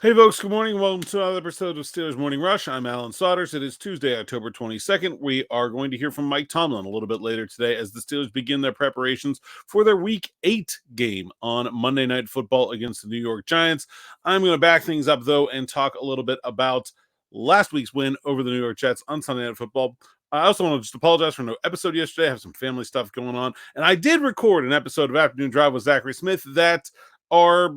Hey folks, good morning. Welcome to another episode of Steelers Morning Rush. I'm Alan Saunders. It is Tuesday, October 22nd. We are going to hear from Mike Tomlin a little bit later today as the Steelers begin their preparations for their Week 8 game on Monday Night Football against the New York Giants. I'm going to back things up, though, and talk a little bit about last week's win over the New York Jets on Sunday Night Football. I also want to just apologize for no episode yesterday. I have some family stuff going on. And I did record an episode of Afternoon Drive with Zachary Smith that our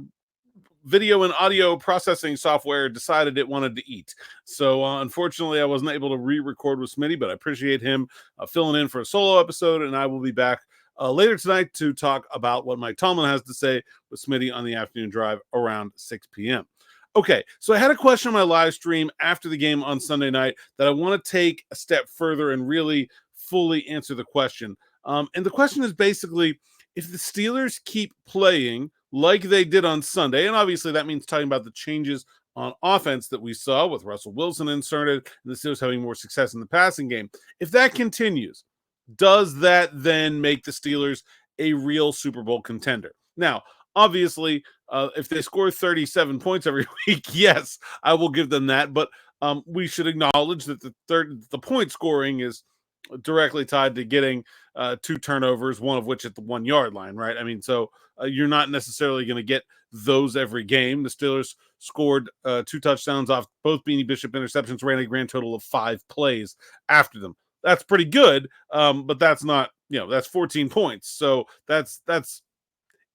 video and audio processing software decided it wanted to eat. So unfortunately, I wasn't able to re-record with Smitty, but I appreciate him filling in for a solo episode, and I will be back later tonight to talk about what Mike Tomlin has to say with Smitty on the Afternoon Drive around 6 p.m. Okay, so I had a question on my live stream after the game on Sunday night that I want to take a step further and really fully answer the question. And the question is basically, if the Steelers keep playing like they did on Sunday, and obviously that means talking about the changes on offense that we saw with Russell Wilson inserted and the Steelers having more success in the passing game. If that continues, does that then make the Steelers a real Super Bowl contender? Now, obviously, if they score 37 points every week, yes, I will give them that. But we should acknowledge that the point scoring is directly tied to getting 2 turnovers, one of which at the 1 yard line, right? I mean, so you're not necessarily going to get those every game. The Steelers scored 2 touchdowns off both Beanie Bishop interceptions, ran a grand total of 5 plays after them. That's pretty good, but that's not, that's 14 points. So that's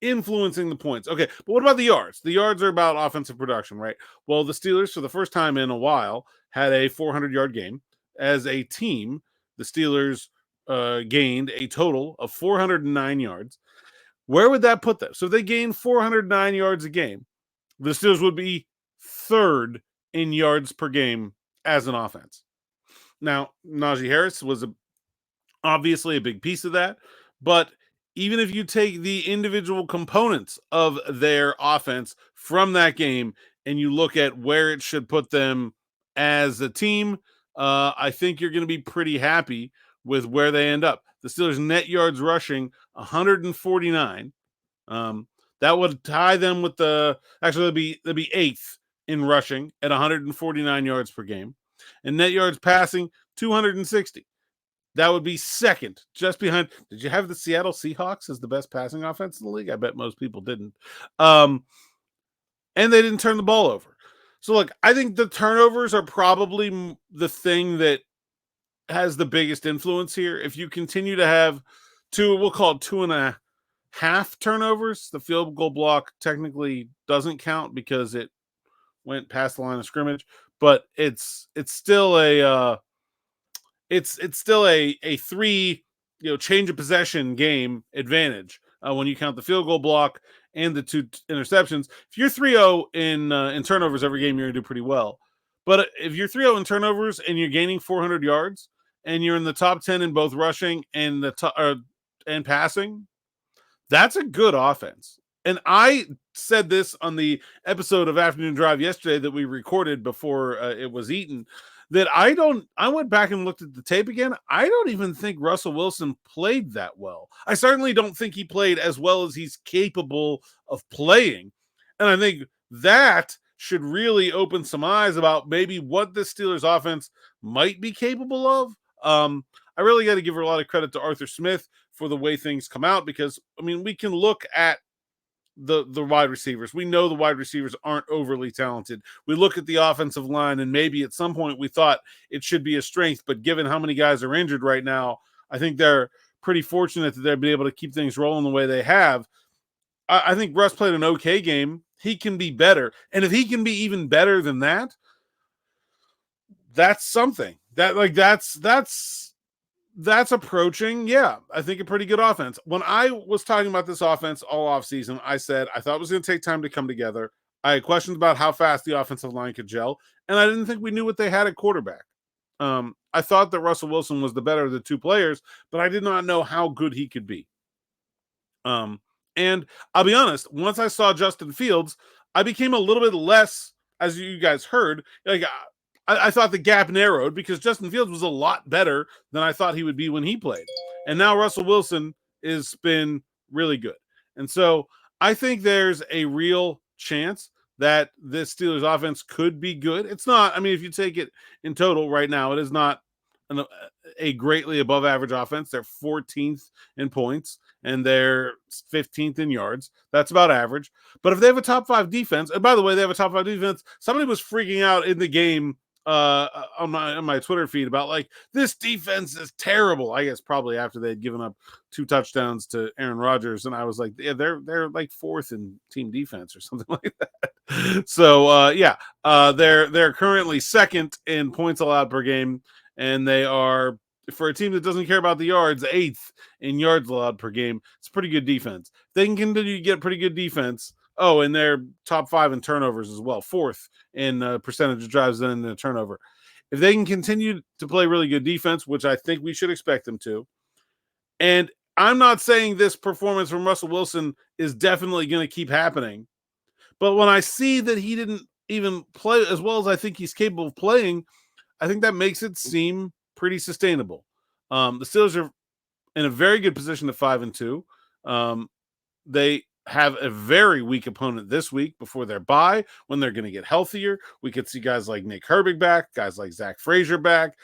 influencing the points. Okay, but what about the yards? The yards are about offensive production, right? Well, the Steelers, for the first time in a while, had a 400-yard game. As a team, the Steelers gained a total of 409 yards. Where would that put them? So if they gained 409 yards a game, the Steelers would be third in yards per game as an offense. Now, Najee Harris was obviously a big piece of that, but even if you take the individual components of their offense from that game and you look at where it should put them as a team, I think you're going to be pretty happy with where they end up. The Steelers' net yards rushing 149. That would tie them with they'd be eighth in rushing at 149 yards per game, and net yards passing 260. That would be second, just behind. Did you have the Seattle Seahawks as the best passing offense in the league? I bet most people didn't. And they didn't turn the ball over. So, look, I think the turnovers are probably the thing that has the biggest influence here. If you continue to have we'll call it 2.5 turnovers, the field goal block technically doesn't count because it went past the line of scrimmage, but it's still a it's still a 3 change of possession game advantage when you count the field goal block and the 2 interceptions. If you're 3-0 in turnovers every game, you're going to do pretty well. But if you're 3-0 in turnovers and you're gaining 400 yards and you're in the top 10 in both rushing and and passing, that's a good offense. And I said this on the episode of Afternoon Drive yesterday that we recorded before it was eaten, that I went back and looked at the tape again. I don't even think Russell Wilson played that well. I certainly don't think he played as well as he's capable of playing. And I think that should really open some eyes about maybe what the Steelers offense might be capable of. I really got to give a lot of credit to Arthur Smith for the way things come out, because, I mean, we can look at the wide receivers. We know the wide receivers aren't overly talented. We look at the offensive line, and maybe at some point we thought it should be a strength, but given how many guys are injured right now, I think they're pretty fortunate that they've been able to keep things rolling the way they have. I think Russ played an okay game. He can be better. And if he can be even better than that, that's something. That's approaching, I think a pretty good offense. When I was talking about this offense all offseason, I said I thought it was going to take time to come together. I had questions about how fast the offensive line could gel, and I didn't think we knew what they had at quarterback. I thought that Russell Wilson was the better of the 2 players, but I did not know how good he could be. And I'll be honest, once I saw Justin Fields, I became a little bit less, as you guys heard, like I thought the gap narrowed because Justin Fields was a lot better than I thought he would be when he played. And now Russell Wilson has been really good. And so I think there's a real chance that this Steelers offense could be good. It's not, I mean, if you take it in total right now, it is not a greatly above average offense. They're 14th in points and they're 15th in yards. That's about average. But if they have a top 5 defense, and by the way, they have a top 5 defense, somebody was freaking out in the game on my Twitter feed about like, this defense is terrible. I guess probably after they had given up 2 touchdowns to Aaron Rodgers, and I was like, yeah, they're like 4th in team defense or something like that. So they're currently 2nd in points allowed per game, and they are, for a team that doesn't care about the yards, 8th in yards allowed per game. It's pretty good defense. If they can continue to get pretty good defense. Oh, and they're top 5 in turnovers as well, 4th in percentage of drives in the turnover. If they can continue to play really good defense, which I think we should expect them to, and I'm not saying this performance from Russell Wilson is definitely going to keep happening, but when I see that he didn't even play as well as I think he's capable of playing, I think that makes it seem pretty sustainable. The Steelers are in a very good position at 5-2. They have a very weak opponent this week before their bye, when they're going to get healthier. We could see guys like Nick Herbig back, guys like Zach Frazier back,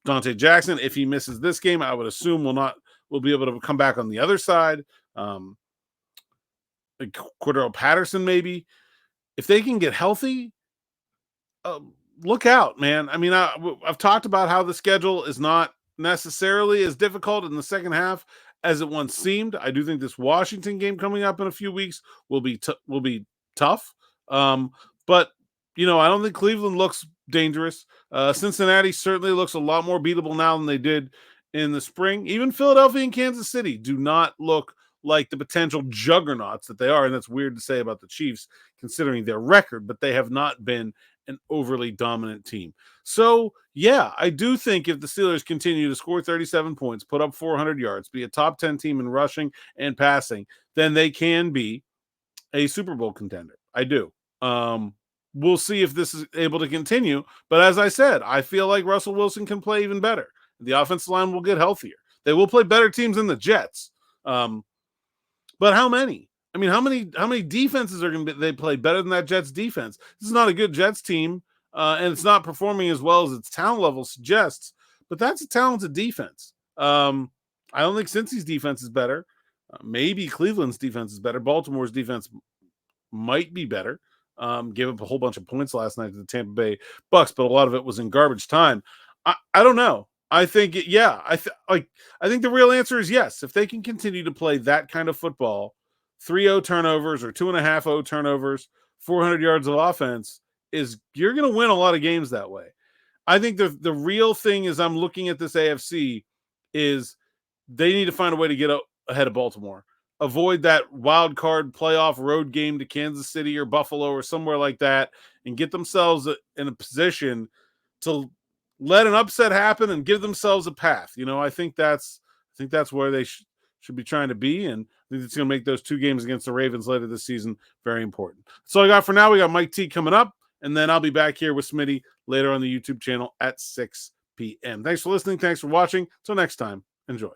Dante Jackson. If he misses this game, I would assume will be able to come back on the other side. Like Cordero Patterson, maybe. If they can get healthy, look out, man. I mean, I've talked about how the schedule is not necessarily as difficult in the second half as it once seemed. I do think this Washington game coming up in a few weeks will be tough. But I don't think Cleveland looks dangerous. Cincinnati certainly looks a lot more beatable now than they did in the spring. Even Philadelphia and Kansas City do not look like the potential juggernauts that they are. And that's weird to say about the Chiefs considering their record, but they have not been an overly dominant team. So, yeah, I do think if the Steelers continue to score 37 points, put up 400 yards, be a top 10 team in rushing and passing, then they can be a Super Bowl contender. I do. We'll see if this is able to continue. But as I said, I feel like Russell Wilson can play even better. The offensive line will get healthier. They will play better teams than the Jets. But how many? I mean, how many defenses are going to they play better than that Jets defense? This is not a good Jets team, and it's not performing as well as its talent level suggests. But that's a talented defense. I don't think Cincy's defense is better. Maybe Cleveland's defense is better. Baltimore's defense might be better. Gave up a whole bunch of points last night to the Tampa Bay Bucks, but a lot of it was in garbage time. I don't know. I think, I think the real answer is yes. If they can continue to play that kind of football, 3-0 turnovers or 2.5-0 turnovers, 400 yards of offense, you're going to win a lot of games that way. I think the real thing is, I'm looking at this AFC, is they need to find a way to get ahead of Baltimore. Avoid that wild card playoff road game to Kansas City or Buffalo or somewhere like that, and get themselves in a position to let an upset happen and give themselves a path. I think that's where they should be trying to be, and I think it's going to make those 2 games against the Ravens later this season very important. So I got for now. We got Mike T coming up, and then I'll be back here with Smitty later on the YouTube channel at 6 p.m. Thanks for listening. Thanks for watching. Till next time, enjoy.